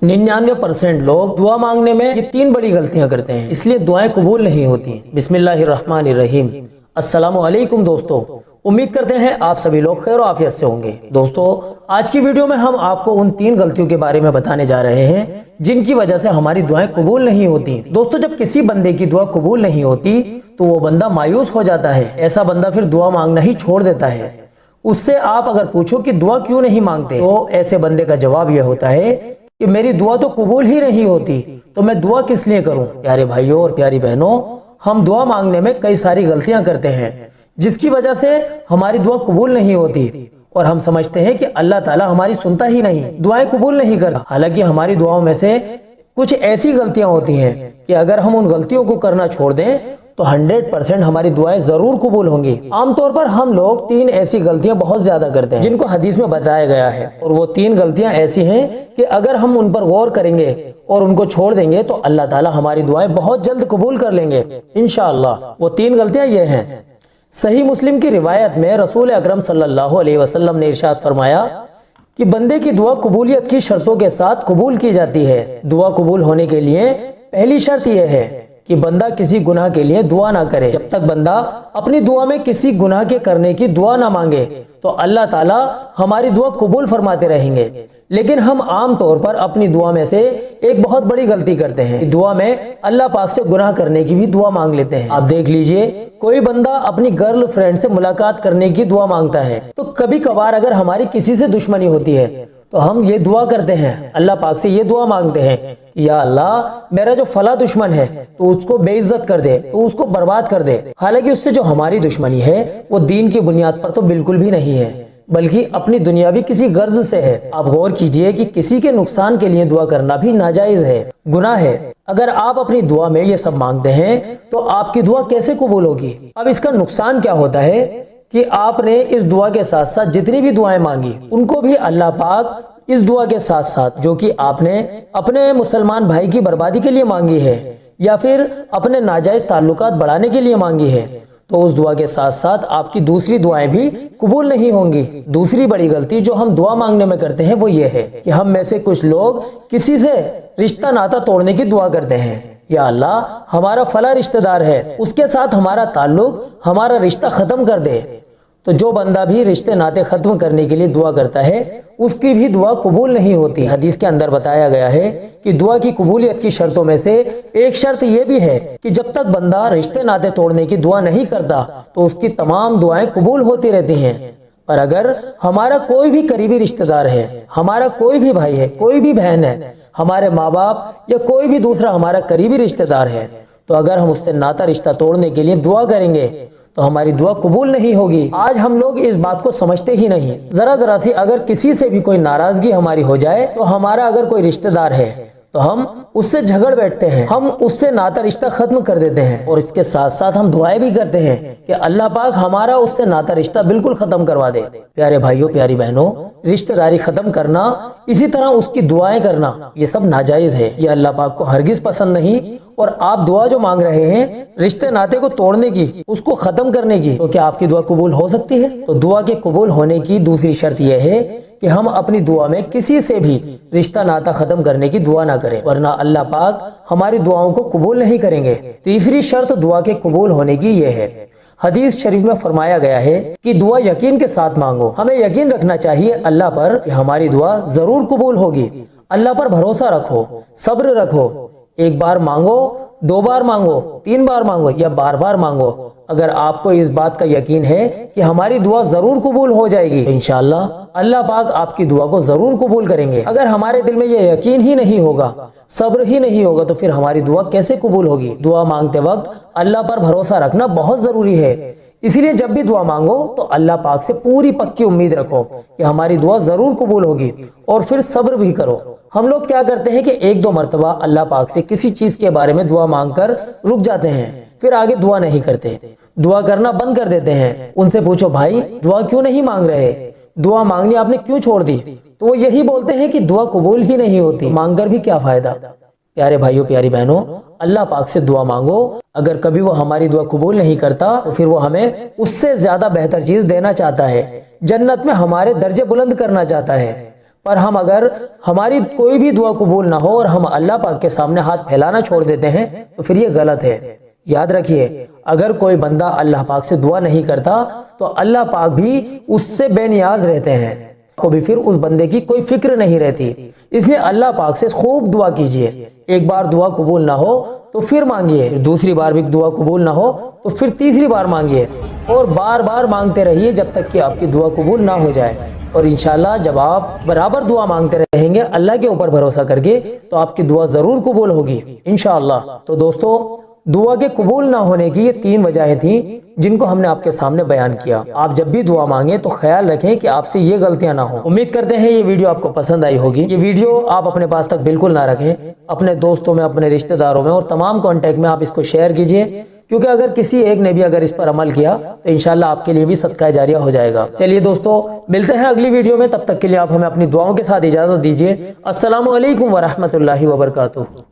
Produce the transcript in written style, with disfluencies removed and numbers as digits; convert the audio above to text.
99% लोग दुआ मांगने में ये 3 बड़ी गलतियां करते हैं, इसलिए दुआएं कबूल नहीं होती। बिस्मिल्लाहिर्रहमानिर्रहीम। अस्सलामु अलैकुम दोस्तों, उम्मीद करते हैं आप सभी लोग खैर आफियत से होंगे। दोस्तों, आज की वीडियो में हम आपको उन 3 गलतियों के बारे में बताने जा रहे हैं जिनकी वजह से हमारी दुआएं कबूल नहीं होती। दोस्तों, जब किसी बंदे की दुआ कबूल नहीं होती तो वो बंदा मायूस हो जाता है। ऐसा बंदा फिर दुआ मांगना ही छोड़ देता है। उससे आप अगर पूछो कि दुआ क्यों नहीं मांगते, तो ऐसे बंदे का जवाब यह होता है कि मेरी दुआ तो कबूल ही नहीं होती, तो मैं दुआ किस लिए करूं। प्यारे भाइयों और प्यारी बहनों, हम दुआ मांगने में कई सारी गलतियां करते हैं जिसकी वजह से हमारी दुआ कबूल नहीं होती और हम समझते हैं कि अल्लाह ताला हमारी सुनता ही नहीं, दुआएं कबूल नहीं करता। हालांकि हमारी दुआओं में से कुछ ऐसी गलतियां होती हैं कि अगर हम उन गलतियों को करना छोड़ दें तो 100% हमारी दुआएं जरूर कबूल होंगी। आमतौर पर हम लोग 3 ऐसी गलतियां बहुत ज्यादा करते हैं जिनको हदीस में बताया गया है, और वो 3 गलतियां ऐसी हैं कि अगर हम उन पर गौर करेंगे और उनको छोड़ देंगे तो अल्लाह ताला हमारी दुआएं बहुत जल्द कबूल कर लेंगे इंशाअल्लाह। वो 3 गलतियां ये हैं। सही मुस्लिम की रिवायत में रसूल अकरम सल्लल्लाहु अलैहि वसल्लम ने इरशाद फरमाया कि बंदे की दुआ कबूलियत की शर्तों के साथ कबूल की जाती है। दुआ कबूल होने के लिए पहली शर्त यह है कि बंदा किसी गुनाह के लिए दुआ ना करे। जब तक बंदा अपनी दुआ में किसी गुनाह के करने की दुआ ना मांगे तो अल्लाह ताला हमारी दुआ कबूल फरमाते रहेंगे। लेकिन हम आम तौर पर अपनी दुआ में से एक बहुत बड़ी गलती करते हैं, दुआ में अल्लाह पाक से गुनाह करने की भी दुआ मांग लेते हैं। आप देख लीजिए, कोई बंदा अपनी गर्ल फ्रेंड से मुलाकात करने की दुआ मांगता है, तो कभी कभार अगर हमारी किसी से दुश्मनी होती है तो हम ये दुआ करते हैं, अल्लाह पाक से ये दुआ मांगते हैं, या अल्लाह मेरा जो फला दुश्मन है तो उसको बेइज्जत कर दे, तो उसको बर्बाद कर दे। हालांकि उससे जो हमारी दुश्मनी है वो दीन की बुनियाद पर तो बिल्कुल भी नहीं है, बल्कि अपनी दुनियावी किसी गर्ज से है। आप गौर कीजिए कि किसी के नुकसान के लिए दुआ करना भी नाजायज है, गुनाह है। अगर आप अपनी दुआ में ये सब मांगते हैं तो आपकी दुआ कैसे कबूल होगी। अब इसका नुकसान क्या होता है कि आपने इस दुआ के साथ साथ जितनी भी दुआएं मांगी उनको भी अल्लाह पाक इस दुआ के साथ साथ जो कि आपने अपने मुसलमान भाई की बर्बादी के लिए मांगी है या फिर अपने नाजायज ताल्लुकात बढ़ाने के लिए मांगी है, तो उस दुआ के साथ साथ आपकी दूसरी दुआएं भी कबूल नहीं होंगी। दूसरी बड़ी गलती जो हम दुआ मांगने में करते हैं वो ये है कि हम में से कुछ लोग किसी से रिश्ता नाता तोड़ने की दुआ करते हैं। या अल्लाह हमारा फला रिश्तेदार है, उसके साथ हमारा ताल्लुक, हमारा रिश्ता खत्म कर दे। तो जो बंदा भी रिश्ते नाते खत्म करने के लिए दुआ करता है उसकी भी दुआ कबूल नहीं होती। हदीस के अंदर बताया गया है कि दुआ की कबूलियत की शर्तों में से एक शर्त यह भी है कि जब तक बंदा रिश्ते नाते तोड़ने की दुआ नहीं करता तो उसकी तमाम दुआएं कबूल होती रहती हैं। पर अगर हमारा कोई भी करीबी रिश्तेदार है, हमारा कोई भी भाई है, कोई भी बहन है, हमारे माँ बाप या कोई भी दूसरा हमारा करीबी रिश्तेदार है, तो अगर हम उससे नाता रिश्ता तोड़ने के लिए दुआ करेंगे तो हमारी दुआ कबूल नहीं होगी। आज हम लोग इस बात को समझते ही नहीं। जरा सी अगर किसी से भी कोई नाराजगी हमारी हो जाए तो हमारा अगर कोई रिश्तेदार है तो हम उससे झगड़ बैठते हैं, हम उससे नाता रिश्ता खत्म कर देते हैं, और इसके साथ साथ हम दुआएं भी करते हैं कि अल्लाह पाक हमारा उससे नाता रिश्ता बिल्कुल खत्म करवा दे। प्यारे भाइयों प्यारी बहनों, रिश्तेदारी खत्म करना, इसी तरह उसकी दुआएं करना, ये सब नाजायज है, ये अल्लाह पाक को हरगिज पसंद नहीं। और आप दुआ जो मांग रहे हैं रिश्ते नाते को तोड़ने की, उसको खत्म करने की, तो क्या आपकी दुआ कबूल हो सकती है? तो दुआ के कबूल होने की दूसरी शर्त यह है कि हम अपनी दुआ में किसी से भी रिश्ता नाता खत्म करने की दुआ ना करें, वरना अल्लाह पाक हमारी दुआओं को कबूल नहीं करेंगे। तीसरी शर्त दुआ के कबूल होने की यह है, हदीस शरीफ में फरमाया गया है कि दुआ यकीन के साथ मांगो। हमें यकीन रखना चाहिए अल्लाह पर कि हमारी दुआ जरूर कबूल होगी। अल्लाह पर भरोसा रखो, सब्र रखो। एक बार मांगो, 2 बार मांगो, 3 बार मांगो या बार बार मांगो, अगर आपको इस बात का यकीन है कि हमारी दुआ जरूर कबूल हो जाएगी, इंशाअल्लाह अल्लाह पाक आपकी दुआ को जरूर कबूल करेंगे। अगर हमारे दिल में ये यकीन ही नहीं होगा, सब्र ही नहीं होगा, तो फिर हमारी दुआ कैसे कबूल होगी। दुआ मांगते वक्त अल्लाह पर भरोसा रखना बहुत जरूरी है। इसीलिए जब भी दुआ मांगो तो अल्लाह पाक से पूरी पक्की उम्मीद रखो कि हमारी दुआ जरूर कबूल होगी, और फिर सब्र भी करो। हम लोग क्या करते हैं कि 1-2 मरतबा अल्लाह पाक से किसी चीज के बारे में दुआ मांगकर रुक जाते हैं, फिर आगे दुआ नहीं करते, दुआ करना बंद कर देते हैं। उनसे पूछो भाई दुआ क्यों नहीं मांग रहे, दुआ मांगनी आपने क्यों छोड़ दी, तो वो यही बोलते हैं कि दुआ कबूल ही नहीं होती, मांगकर भी क्या फायदा। प्यारे भाइयों प्यारी बहनों, अल्लाह पाक से दुआ मांगो। अगर कभी वो हमारी दुआ कबूल नहीं करता तो फिर वो हमें उससे ज्यादा बेहतर चीज देना चाहता है, जन्नत में हमारे दर्जे बुलंद करना चाहता है। पर हम अगर हमारी कोई भी दुआ कबूल ना हो और हम अल्लाह पाक के सामने हाथ फैलाना छोड़ देते हैं तो फिर ये गलत है। याद रखिए, अगर कोई बंदा अल्लाह पाक से दुआ नहीं करता तो अल्लाह पाक भी उससे बेनियाज रहते हैं, को भी फिर उस बंदे की कोई फिक्र नहीं रहती। इसलिए अल्लाह पाक से खूब दुआ कीजिए। एक बार दुआ कबूल ना हो तो फिर मांगिए, दूसरी बार भी दुआ कबूल ना हो तो फिर तीसरी बार मांगिए, और बार बार मांगते रहिए जब तक कि आपकी दुआ कबूल ना हो जाए। और इंशाल्लाह जब आप बराबर दुआ मांगते रहेंगे अल्लाह के ऊपर भरोसा करके, तो आपकी दुआ जरूर कबूल होगी इंशाल्लाह। तो दोस्तों, दुआ के कबूल ना होने की ये 3 वजहें थी जिनको हमने आपके सामने बयान किया। आप जब भी दुआ मांगे तो ख्याल रखें कि आपसे ये गलतियां ना हो। उम्मीद करते हैं ये वीडियो आपको पसंद आई होगी। ये वीडियो आप अपने पास तक बिल्कुल ना रखें, अपने दोस्तों में, अपने रिश्तेदारों में और तमाम कॉन्टेक्ट में आप इसको शेयर कीजिए, क्योंकि अगर किसी एक ने भी अगर इस पर अमल किया तो इंशाल्लाह आपके लिए भी सदका जारिया हो जाएगा। चलिए दोस्तों, मिलते हैं अगली वीडियो में, तब तक के लिए आप हमें अपनी दुआओं के साथ इजाजत दीजिए। अस्सलामु अलैकुम व रहमतुल्लाहि व बरकातुहू।